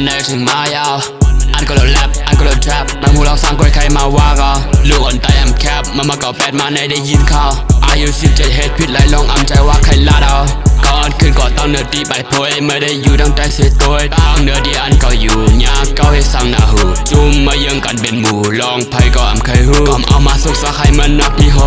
มันเนยถึงมายาวอันก็เราแรปอันก็เราแทรปมันพูดเราสร้างคนใครมาว่าก็ลูกอ่อนแต่แอมแคบมันมาเก่าแปดมาในได้ยินข่าวอายุ17เฮ็ดผิดไหลลองอำใจว่าใครลาดเอาก่อนขึ้นก่อนต้องเนื้อดีไปโพยไม่ได้อยู่ตั้งแต่เสียตัวตั้งเนื้อดีอันก็อยู่ยากเก้าให้สั่งหน้าหูจุ่มมาเยื้องกันเป็นหมู่ลองไพ่ก็อำใครหูก่อมเอามาสุกสะใครมันนักที่โห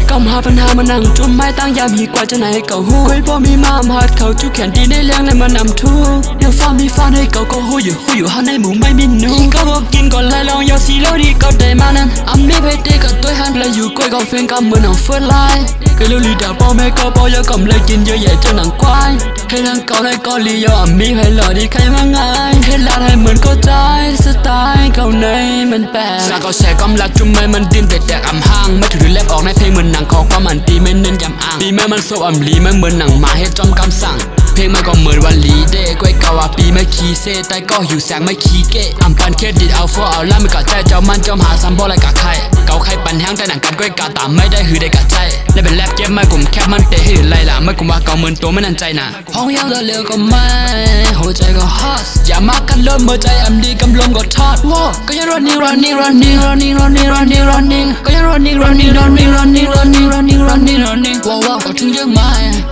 ก่อมหาปัญหามานั่งจุ่มไม่ตั้งยามหีกว่าจะไหนเก่าหูคุยพอมีมาอำหัดเขาจุกแขนดีในเลี้ยงเลยมานำทุกเดี๋ยวฟ้ามีฟ้าให้เก่าก็หูอยู่หาในหมู่ไม่มีหนูก็บอกกินก่อนไล่ลองยาสีแล้วดีก็ได้มานั้นอำไม่ไปเตะกับตัวหันเลยอยู่ก้อยก็เฟ้งกับมือหนังเฟื่องลายก็รู้ลีดาพ่อแม่ก็ปอยก็เลยกินเยอะแยะจนหนังควายให้ทั้งเก่าและก็ลียอมมีให้หล่อดีใครมาง่ายให้ลาดให้เหมือนเข้าใจสไตล์เก่าในมันแปลกสาก็แชร์กำลังจุ่มไม่มันดิ้นแต่แตกอ่ำห้างไม่ถือแลบออกในเพลงเหมือนหนังขอความมันตีไม่เน้นย้ำอ้างปีแม่มันโซอ่ำลีไม่เหมือนหนังมาให้จอมคำสั่งเพลงมันก็เหมือนวันลีเด้ก้อยเก่าว่าปีไม่ขี้เซ่แต่ก็หิวแสงไม่ขี้เก้อ่ำปันเครดิตเอาฟอเอาล่าไม่กะใจเจ้ามันจอมหาซ้ำบ่อะไรกะใครเก่าใครปันแห้งแต่หนังกันก้อยกาตามไม่ได้หือได้กะใจในเป็นแลบเก็บไม่กลุ่มแคบมันเตะให้ไรล่ะไม่กลุ่มว่าเก่าเหมือนตัวไม่นั่นใจน่ะห้องยาวเร็วก็ไม่หัวใจก็ฮอตอย่ามากันเริ่มเมื่อใจแอมดีกำลมก็ทอดว้าก็ยัง running ก็ยัง running ว้าวก็ถึงยังไม่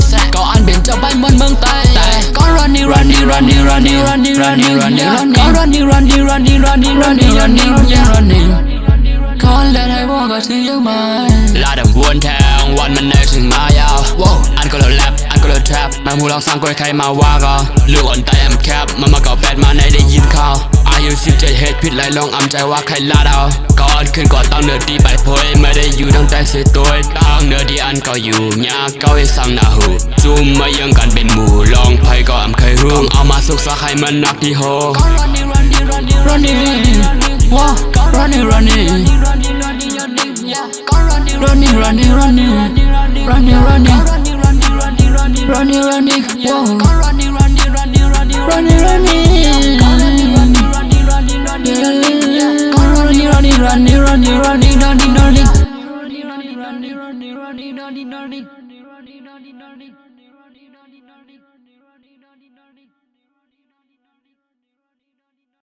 แซกก็อันเป็นเจ้าใบมันเมืองใต้ก็ running ก็ running ก็เล่นให้ว่าก็ถึงยังไม่ลาดำวนแทงวันมันเนยถึงมายาวอันก็เราแรปอันก็เราแทรปมันพูดเราสร้างคนใครมาว่าก็ลูกอ่อนแต่แอมแคบมันมาเก่าแปดมาในได้ยินข่าวอายุ17เฮ็ดผิดไหลลองอำใจว่าใครลาดเอาก่อนขึ้นก่อนต้องเนื้อดีไปโพยไม่ได้อยู่ตั้งแต่เสียตัวตั้งเนื้อดีอันก็อยู่ยากเก้าให้สั่งหน้าหูจุ่มมาเยื้องกันเป็นหมู่ลองไพ่ก็อำใครหูเอามาสุกสะใครมันนักที่โหWow, running, wow, running.